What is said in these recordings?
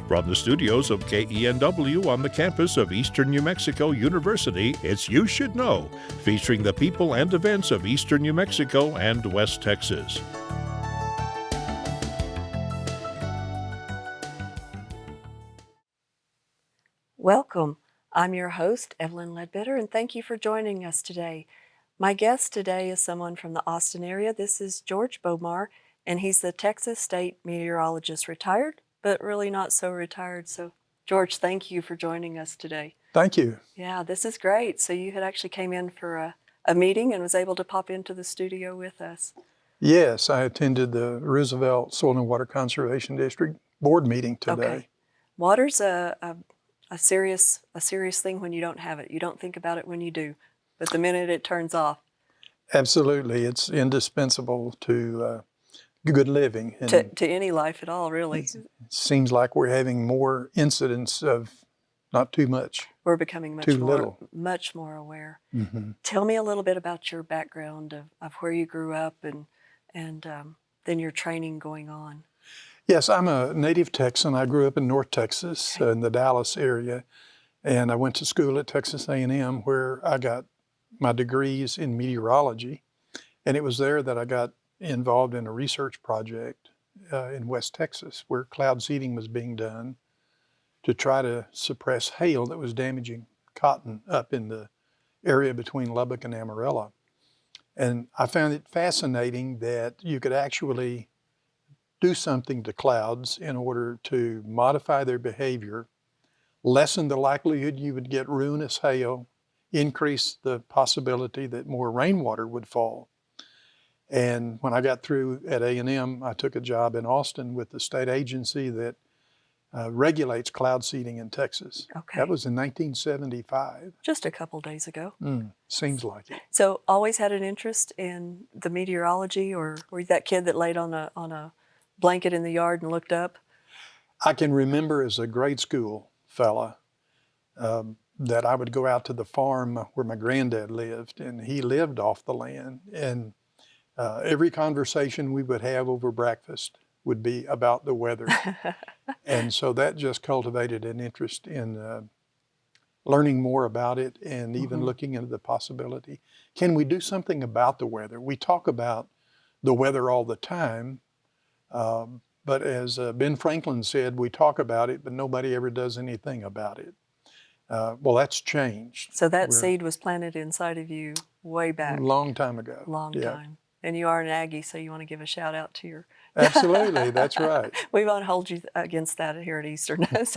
From the studios of KENW on the campus of Eastern New Mexico University, it's You Should Know, featuring the people and events of Eastern New Mexico and West Texas. Welcome. I'm your host, Evelyn Ledbetter, and thank you for joining us today. My guest today is someone from the Austin area. This is George Bomar, and he's the Texas State Meteorologist, retired, but really not so retired. So, George, thank you for joining us today. Thank you. Yeah, this is great. So you had actually came in for a meeting and was able to pop into the studio with us. Yes, I attended the Roosevelt Soil and Water Conservation District board meeting today. Okay. Water's a serious thing when you don't have it. You don't think about it when you do, but the minute it turns off. Absolutely, it's indispensable to good living. And to any life at all, really. it seems like we're having more incidents of not too much. We're becoming much more aware. Mm-hmm. Tell me a little bit about your background of where you grew up and then your training going on. Yes, I'm a native Texan. I grew up in North Texas, Okay. in the Dallas area, and I went to school at Texas A&M where I got my degrees in meteorology, and it was there that I got involved in a research project in West Texas where cloud seeding was being done to try to suppress hail that was damaging cotton up in the area between Lubbock and Amarillo. And I found it fascinating that you could actually do something to clouds in order to modify their behavior, lessen the likelihood you would get ruinous hail, increase the possibility that more rainwater would fall. And when I got through at A&M, I took a job in Austin with the state agency that regulates cloud seeding in Texas. Okay. That was in 1975. Just a couple days ago. Seems like it. So always had an interest in the meteorology, or were you that kid that laid on a blanket in the yard and looked up? I can remember as a grade school fella that I would go out to the farm where my granddad lived, and he lived off the land. And every conversation we would have over breakfast would be about the weather. And so that just cultivated an interest in learning more about it and even looking into the possibility. Can we do something about the weather? We talk about the weather all the time, but as Ben Franklin said, we talk about it, but nobody ever does anything about it. Well, that's changed. So that seed was planted inside of you way back. A long time ago. Long time. And you are an Aggie, so you want to give a shout out to your... Absolutely, that's right. We won't hold you against that here at Eastern. But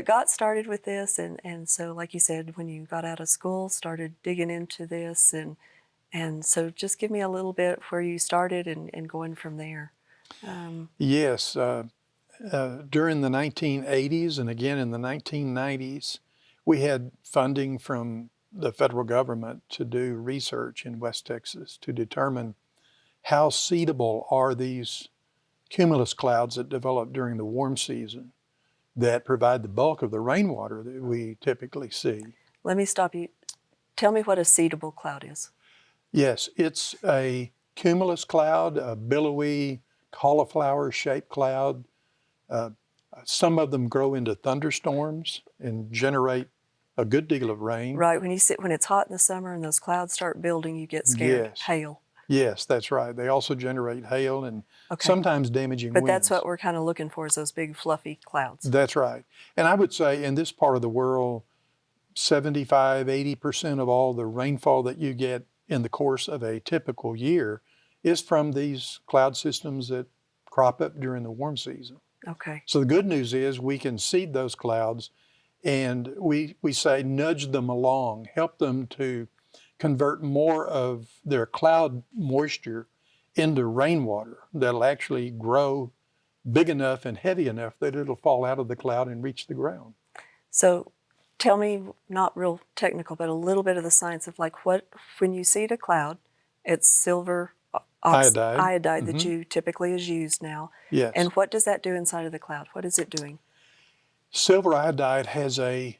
got started with this, and so like you said, when you got out of school, started digging into this, and so just give me a little bit where you started and going from there. Yes, during the 1980s and again in the 1990s, we had funding from the federal government to do research in West Texas to determine how seedable are these cumulus clouds that develop during the warm season that provide the bulk of the rainwater that we typically see. Let me stop you. Tell me what a seedable cloud is. Yes, it's a cumulus cloud, a billowy cauliflower-shaped cloud. Some of them grow into thunderstorms and generate a good deal of rain. Right, when it's hot in the summer and those clouds start building, you get scared. Yes. Hail. Yes, that's right. They also generate hail and sometimes damaging winds. But that's what we're kind of looking for, is those big fluffy clouds. That's right. And I would say in this part of the world, 75–80% of all the rainfall that you get in the course of a typical year is from these cloud systems that crop up during the warm season. Okay. So the good news is we can seed those clouds, and we say nudge them along, help them to convert more of their cloud moisture into rainwater that'll actually grow big enough and heavy enough that it'll fall out of the cloud and reach the ground. So tell me, not real technical, but a little bit of the science of like when you seed a cloud, it's silver iodide that you typically is used now. Yes. And what does that do inside of the cloud? What is it doing? Silver iodide has a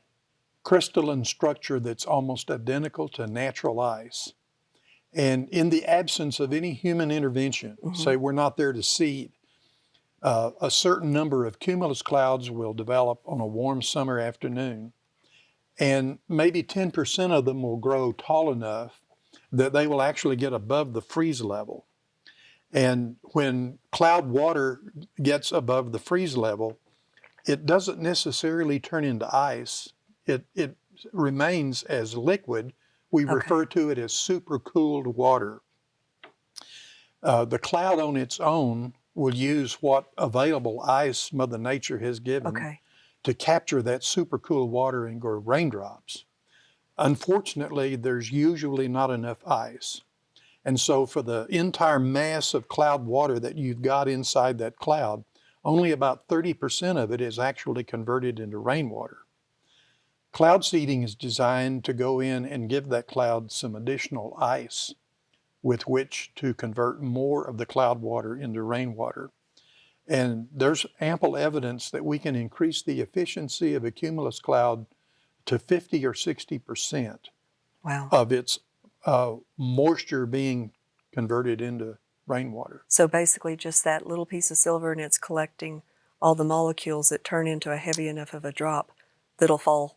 crystalline structure that's almost identical to natural ice. And in the absence of any human intervention, say we're not there to seed, A certain number of cumulus clouds will develop on a warm summer afternoon, and maybe 10% of them will grow tall enough that they will actually get above the freeze level. And when cloud water gets above the freeze level, it doesn't necessarily turn into ice. It remains as liquid. We refer to it as supercooled water. The cloud on its own will use what available ice Mother Nature has given to capture that supercooled water and grow raindrops. Unfortunately, there's usually not enough ice. And so for the entire mass of cloud water that you've got inside that cloud, only about 30% of it is actually converted into rainwater. Cloud seeding is designed to go in and give that cloud some additional ice with which to convert more of the cloud water into rainwater. And there's ample evidence that we can increase the efficiency of a cumulus cloud to 50 or 60% of its moisture being converted into rainwater. So basically just that little piece of silver, and it's collecting all the molecules that turn into a heavy enough of a drop that'll fall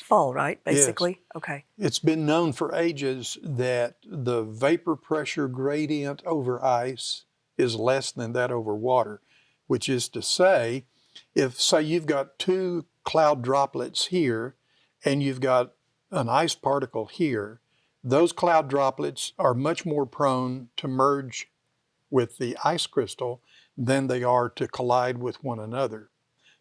fall, right? Basically? Yes. Okay. It's been known for ages that the vapor pressure gradient over ice is less than that over water, which is to say, if, say, you've got two cloud droplets here and you've got an ice particle here, those cloud droplets are much more prone to merge with the ice crystal than they are to collide with one another.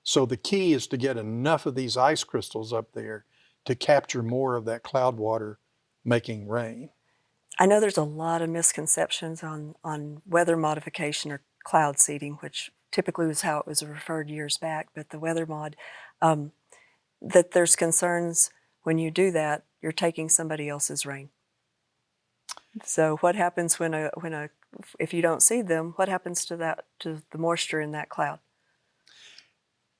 So the key is to get enough of these ice crystals up there to capture more of that cloud water, making rain. I know there's a lot of misconceptions on weather modification or cloud seeding, which typically was how it was referred years back, but the weather mod, that there's concerns when you do that, you're taking somebody else's rain. So what happens if you don't seed them, what happens to the moisture in that cloud?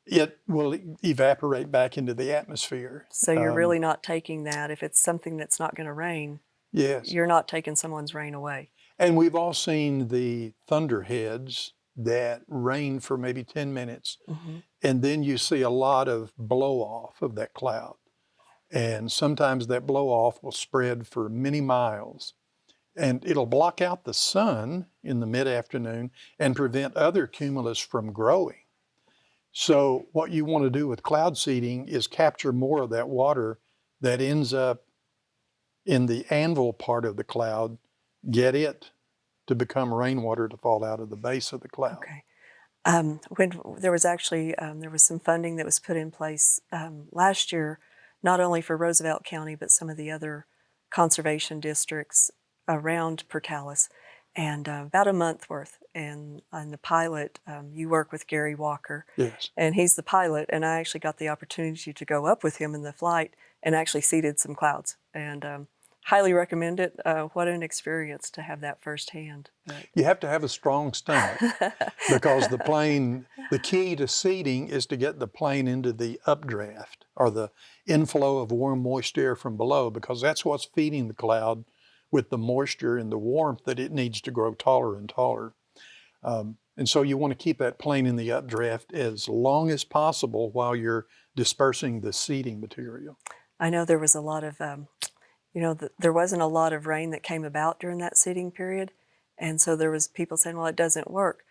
It will evaporate back into the atmosphere. So you're really not taking that. If it's something that's not going to rain, you're not taking someone's rain away. And we've all seen the thunderheads that rain for maybe 10 minutes, and then you see a lot of blow off of that cloud. And sometimes that blow off will spread for many miles. And it'll block out the sun in the mid-afternoon and prevent other cumulus from growing. So what you want to do with cloud seeding is capture more of that water that ends up in the anvil part of the cloud, get it to become rainwater to fall out of the base of the cloud. Okay. When there was actually, there was some funding that was put in place last year, not only for Roosevelt County, but some of the other conservation districts around Portales, and about a month worth. And on the pilot, you work with Gary Walker. Yes. And he's the pilot, and I actually got the opportunity to go up with him in the flight and actually seeded some clouds. And highly recommend it. What an experience to have that firsthand. You have to have a strong stomach because the key to seeding is to get the plane into the updraft, or the inflow of warm moist air from below, because that's what's feeding the cloud with the moisture and the warmth that it needs to grow taller and taller. And so you want to keep that plane in the updraft as long as possible while you're dispersing the seeding material. I know there was a lot of, there wasn't a lot of rain that came about during that seeding period. And so there was people saying, well, it doesn't work.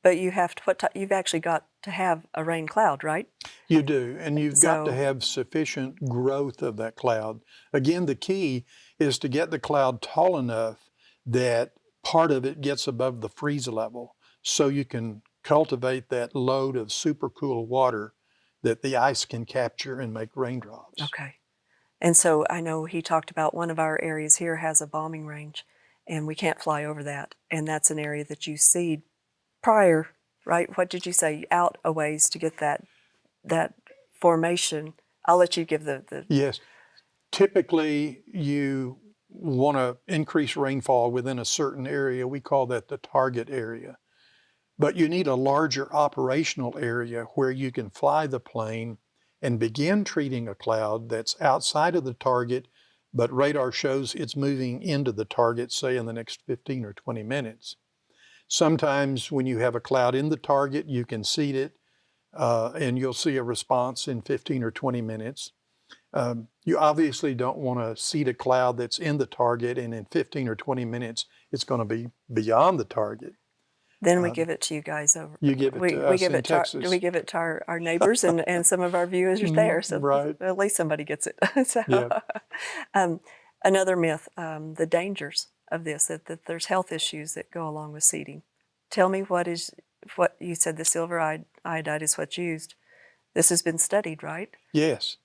But you have to, you've actually got to have a rain cloud, right? You do, and you've got to have sufficient growth of that cloud. Again, the key is to get the cloud tall enough that part of it gets above the freeze level, so you can cultivate that load of supercool water that the ice can capture and make raindrops. Okay. And so I know he talked about one of our areas here has a bombing range, and we can't fly over that. And that's an area that you seed prior, right? What did you say? Out a ways to get that formation. I'll let you give the... Yes. Typically, you want to increase rainfall within a certain area. We call that the target area. But you need a larger operational area where you can fly the plane and begin treating a cloud that's outside of the target, but radar shows it's moving into the target, say in the next 15 or 20 minutes. Sometimes when you have a cloud in the target, you can seed it, and you'll see a response in 15 or 20 minutes. You obviously don't want to seed a cloud that's in the target, and in 15 or 20 minutes, it's going to be beyond the target. Then we give it to you guys over. You give it to us in Texas. We give it to our neighbors and some of our viewers are there. So right. at least somebody gets it. So, Yeah. Another myth, the dangers of this, that there's health issues that go along with seeding. Tell me what you said, the silver iodide is what's used. This has been studied, right? Yes.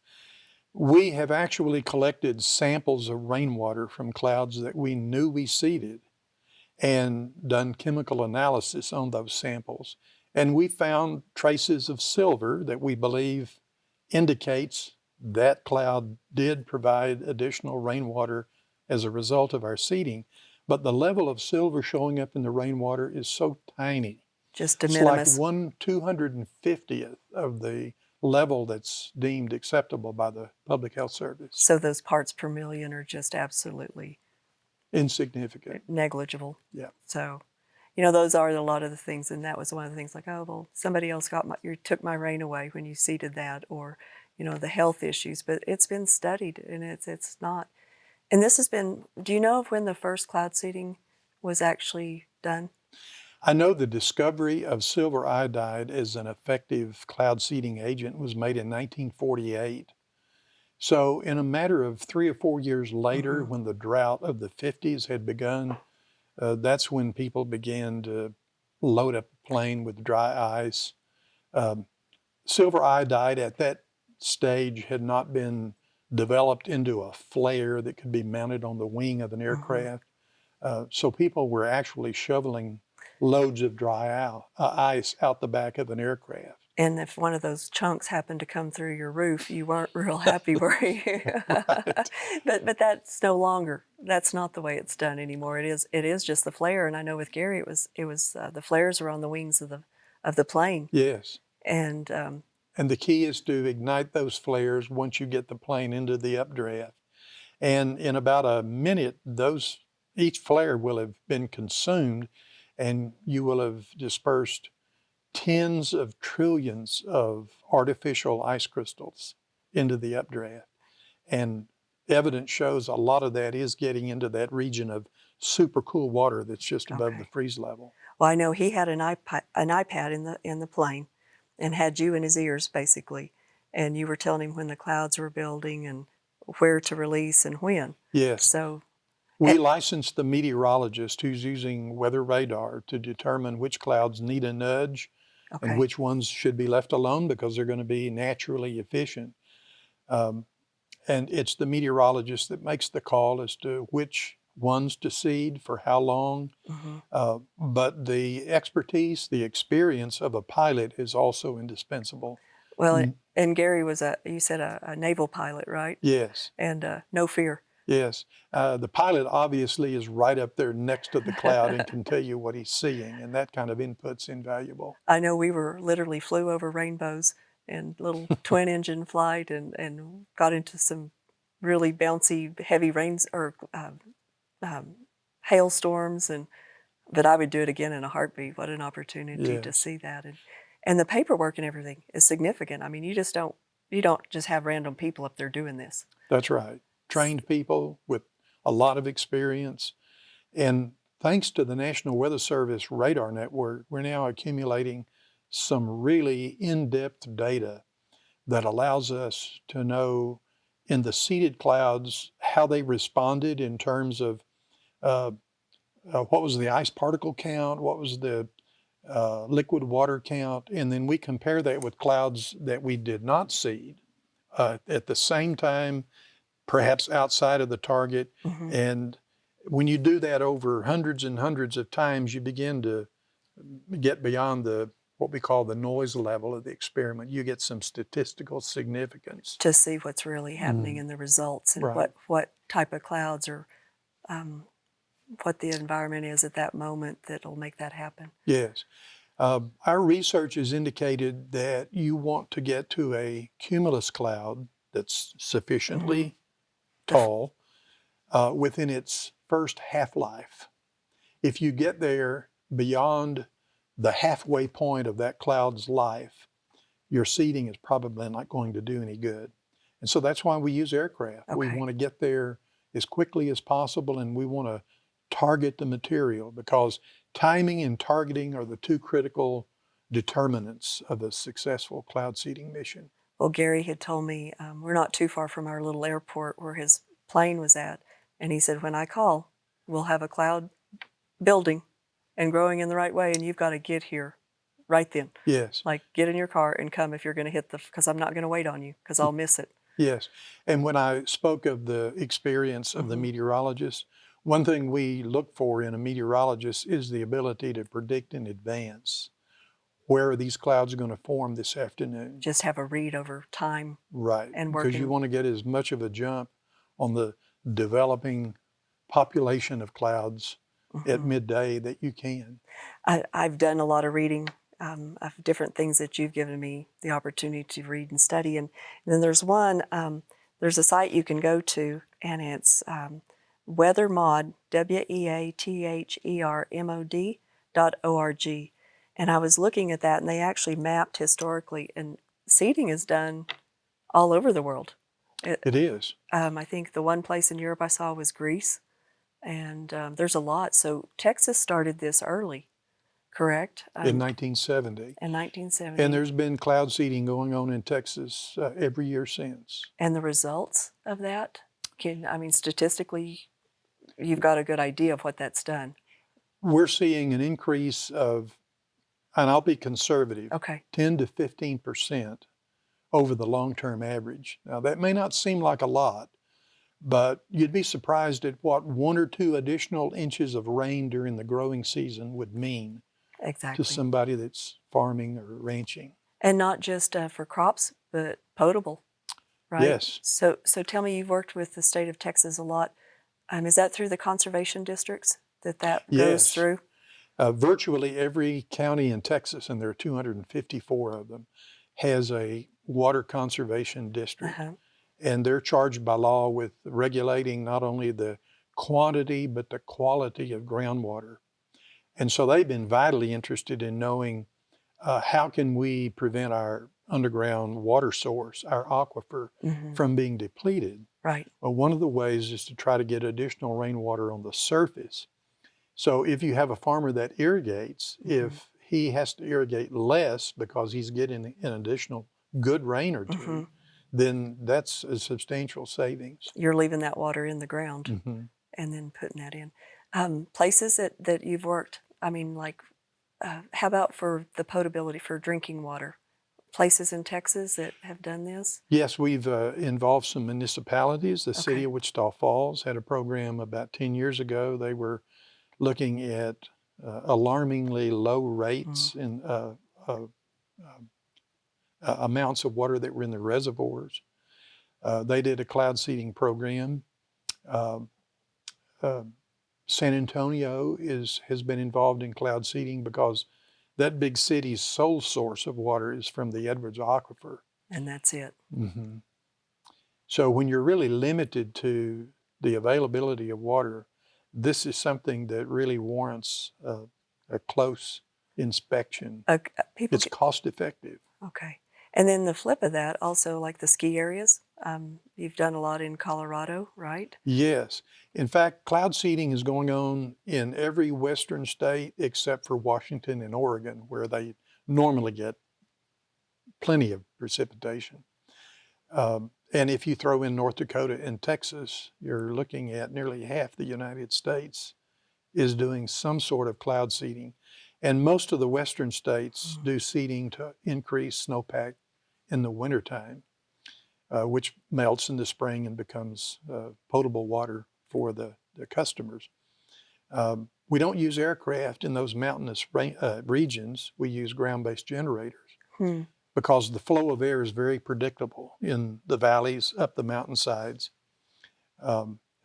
We have actually collected samples of rainwater from clouds that we knew we seeded and done chemical analysis on those samples. And we found traces of silver that we believe indicates that cloud did provide additional rainwater as a result of our seeding. But the level of silver showing up in the rainwater is so tiny. Just de minimis. It's like 1/250th of the level that's deemed acceptable by the Public Health Service. So those parts per million are just absolutely insignificant, negligible. Yeah. So, those are a lot of the things, and that was one of the things. Like, oh well, somebody else took my rain away when you seeded that, or the health issues. But it's been studied, and it's not. And this has been. Do you know of when the first cloud seeding was actually done? I know the discovery of silver iodide as an effective cloud seeding agent was made in 1948. So in a matter of 3 or 4 years later, when the drought of the 50s had begun, that's when people began to load up a plane with dry ice. Silver iodide at that stage had not been developed into a flare that could be mounted on the wing of an aircraft. So people were actually shoveling loads of dry ice out the back of an aircraft. And if one of those chunks happened to come through your roof, you weren't real happy, were you? Right. But that's no longer. That's not the way it's done anymore. It is just the flare. And I know with Gary, it was the flares were on the wings of the plane. Yes. And the key is to ignite those flares once you get the plane into the updraft. And in about a minute, each flare will have been consumed, and you will have dispersed tens of trillions of artificial ice crystals into the updraft. And evidence shows a lot of that is getting into that region of super cool water that's just above the freeze level. Well, I know he had an iPad in the plane and had you in his ears, basically. And you were telling him when the clouds were building and where to release and when. Yes. So we licensed the meteorologist who's using weather radar to determine which clouds need a nudge and which ones should be left alone because they're going to be naturally efficient. And it's the meteorologist that makes the call as to which ones to seed for how long. But the expertise, the experience of a pilot is also indispensable. Well, and Gary was you said a naval pilot, right? Yes. And no fear. Yes. The pilot obviously is right up there next to the cloud and can tell you what he's seeing, and that kind of input's invaluable. I know we literally flew over rainbows and little twin engine flight and got into some really bouncy, heavy rains or hailstorms, but I would do it again in a heartbeat. What an opportunity to see that. And the paperwork and everything is significant. I mean, you don't just have random people up there doing this. That's right. Trained people with a lot of experience. And thanks to the National Weather Service radar network, we're now accumulating some really in-depth data that allows us to know in the seeded clouds how they responded in terms of what was the ice particle count, what was the liquid water count, and then we compare that with clouds that we did not seed at the same time, perhaps outside of the target. And when you do that over hundreds and hundreds of times, you begin to get beyond what we call the noise level of the experiment. You get some statistical significance. To see what's really happening in the results and what type of clouds or what the environment is at that moment that'll make that happen. Yes. Our research has indicated that you want to get to a cumulus cloud that's sufficiently tall within its first half-life. If you get there beyond the halfway point of that cloud's life, your seeding is probably not going to do any good. And so that's why we use aircraft. We Okay. want to get there as quickly as possible, and we want to target the material, because timing and targeting are the two critical determinants of a successful cloud seeding mission. Well, Gary had told me we're not too far from our little airport where his plane was at. And he said, when I call, we'll have a cloud building and growing in the right way, and you've got to get here right then. Yes. Like, get in your car and come if you're going to hit because I'm not going to wait on you because I'll miss it. Yes. And when I spoke of the experience of the meteorologist, one thing we look for in a meteorologist is the ability to predict in advance where are these clouds going to form this afternoon. Just have a read over time. Right. And because you working. want to get as much of a jump on the developing population of clouds at midday that you can. I've done a lot of reading of different things that you've given me the opportunity to read and study. And then there's one, there's a site you can go to, and it's weathermod, weathermod.org. And I was looking at that, and they actually mapped historically, and seeding is done all over the world. It is. I think the one place in Europe I saw was Greece, and there's a lot. So Texas started this early, correct? In 1970. In 1970. And there's been cloud seeding going on in Texas every year since. And the results of that, statistically, you've got a good idea of what that's done. We're seeing an increase of, and I'll be conservative, Okay. 10 to 15% over the long-term average. Now, that may not seem like a lot, but you'd be surprised at what 1 or 2 additional inches of rain during the growing season would mean Exactly. to somebody that's farming or ranching. And not just for crops, but potable, right? Yes. So tell me, you've worked with the state of Texas a lot. Is that through the conservation districts that goes Yes. through? Virtually every county in Texas, and there are 254 of them, has a water conservation district. And they're charged by law with regulating not only the quantity, but the quality of groundwater. And so they've been vitally interested in knowing how can we prevent our underground water source, our aquifer, from being depleted. Right. Well, one of the ways is to try to get additional rainwater on the surface. So if you have a farmer that irrigates, if he has to irrigate less because he's getting an additional good rain or two, then that's a substantial savings. You're leaving that water in the ground and then putting that in. Places that you've worked, how about for the potability for drinking water? Places in Texas that have done this? Yes, we've involved some municipalities. The city of Wichita Falls had a program about 10 years ago. They were looking at alarmingly low rates in amounts of water that were in the reservoirs. They did a cloud seeding program. San Antonio has been involved in cloud seeding because that big city's sole source of water is from the Edwards Aquifer. And that's it. So when you're really limited to the availability of water, this is something that really warrants a close inspection. It's cost effective. Okay. And then the flip of that, also like the ski areas, you've done a lot in Colorado, right? Yes. In fact, cloud seeding is going on in every western state except for Washington and Oregon, where they normally get plenty of precipitation. And if you throw in North Dakota and Texas, you're looking at nearly half the United States is doing some sort of cloud seeding. And most of the western states do seeding to increase snowpack in the wintertime, which melts in the spring and becomes potable water for the customers. We don't use aircraft in those mountainous regions. We use ground-based generators because the flow of air is very predictable in the valleys, up the mountainsides.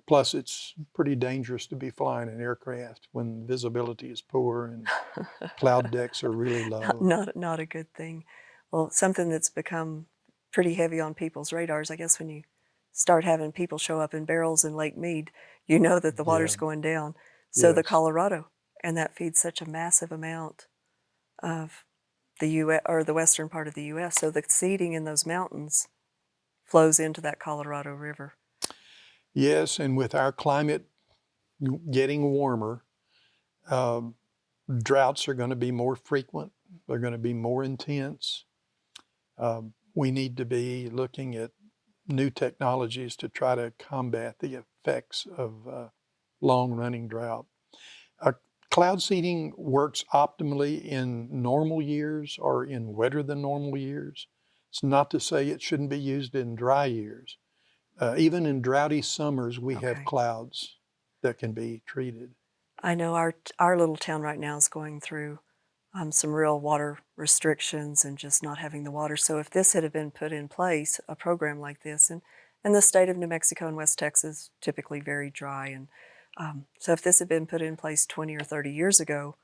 Plus, it's pretty dangerous to be flying an aircraft when visibility is poor and cloud decks are really low. Not a good thing. Well, something that's become pretty heavy on people's radars, I guess, when you start having people show up in barrels in Lake Mead, you know that the water's going down. So the Colorado and that feeds such a massive amount of the U.S. or the western part of the U.S. So the seeding in those mountains flows into that Colorado River. Yes, and with our climate getting warmer, droughts are going to be more frequent. They're going to be more intense. We need to be looking at new technologies to try to combat the effects of long-running drought. Cloud seeding works optimally in normal years or in wetter than normal years. It's not to say it shouldn't be used in dry years. Even in droughty summers, we have clouds that can be treated. I know our little town right now is going through some real water restrictions and just not having the water. So if this had been put in place, a program like this, and the state of New Mexico and West Texas typically very dry, and so if this had been put in place 20 or 30 years ago,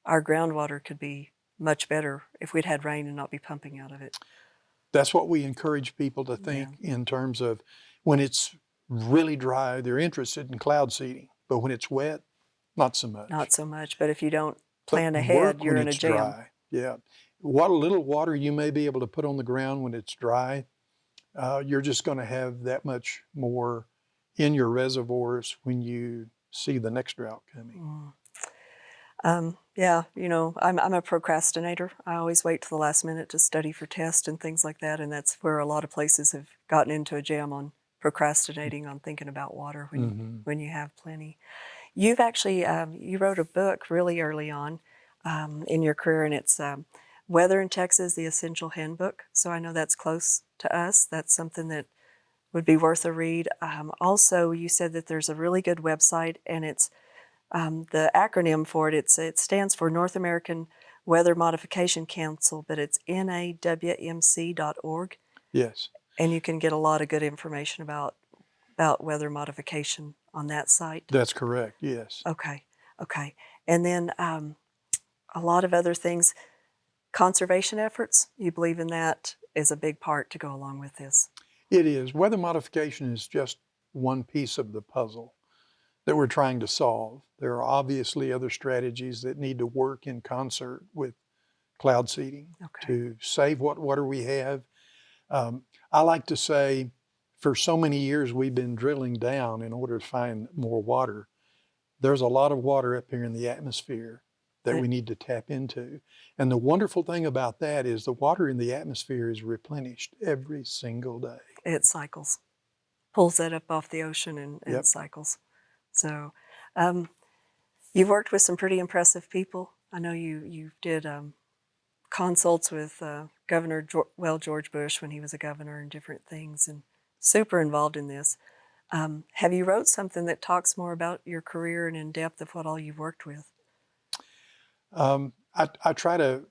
our groundwater could be much better if we'd had rain and not be pumping out of it. That's what we encourage people to think in terms of when it's really dry, they're interested in cloud seeding, but when it's wet, not so much. Not so much, but if you don't plan ahead, you're in a jam. Dry. Yeah. What little water you may be able to put on the ground when it's dry, you're just going to have that much more in your reservoirs when you see the next drought coming. Yeah, you know, I'm a procrastinator. I always wait till the last minute to study for tests and things like that, and that's where a lot of places have gotten into a jam on procrastinating on thinking about water when you have plenty. You've actually, you wrote a book really early on in your career, and it's Weather in Texas, The Essential Handbook. So I know that's close to us. That's something that would be worth a read. Also, you said that there's a really good website, and it's the acronym for it, it stands for North American Weather Modification Council, but it's nawmc.org. Yes. And you can get a lot of good information about weather modification on that site. That's correct, yes. Okay. And then a lot of other things. Conservation efforts, you believe in that is a big part to go along with this. It is. Weather modification is just one piece of the puzzle that we're trying to solve. There are obviously other strategies that need to work in concert with cloud seeding to save what water we have. I like to say, for so many years we've been drilling down in order to find more water. There's a lot of water up here in the atmosphere that we need to tap into. And the wonderful thing about that is the water in the atmosphere is replenished every single day. It cycles, pulls that up off the ocean and cycles. So you've worked with some pretty impressive people. I know you did consults with George Bush when he was a governor and different things, and super involved in this. Have you wrote something that talks more about your career and in depth of what all you've worked with? I try to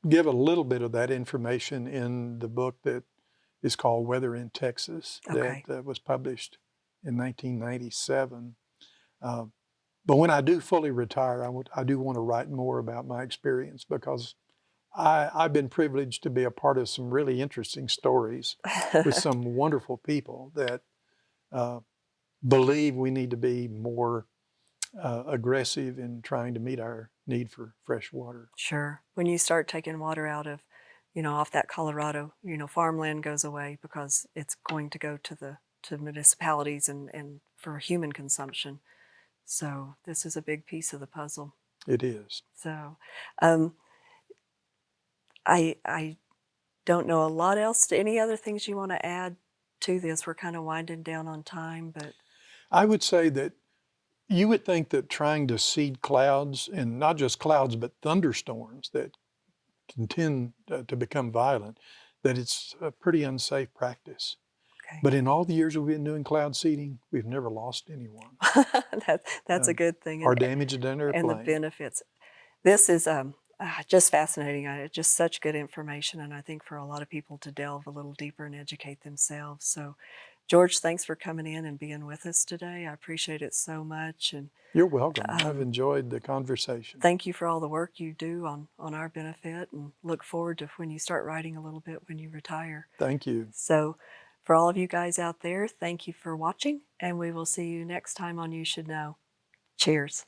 give a little bit of that information in the book that is called Weather in Texas, that was published in 1997. But when I do fully retire, I do want to write more about my experience, because I've been privileged to be a part of some really interesting stories with some wonderful people that believe we need to be more aggressive in trying to meet our need for fresh water. Sure. When you start taking water out of, off that Colorado, farmland goes away because it's going to go to municipalities and for human consumption. So this is a big piece of the puzzle. It is. So I don't know a lot else. Any other things you want to add to this? We're kind of winding down on time, but I would say that you would think that trying to seed clouds, and not just clouds, but thunderstorms that can tend to become violent, that it's a pretty unsafe practice. But in all the years we've been doing cloud seeding, we've never lost anyone. That's a good thing. Or damaged an airplane. And the benefits. This is just fascinating. Just such good information, and I think for a lot of people to delve a little deeper and educate themselves. So, George, thanks for coming in and being with us today. I appreciate it so much. And you're welcome. I've enjoyed the conversation. Thank you for all the work you do on our benefit, and look forward to when you start writing a little bit when you retire. Thank you. So, for all of you guys out there, thank you for watching, and we will see you next time on You Should Know. Cheers.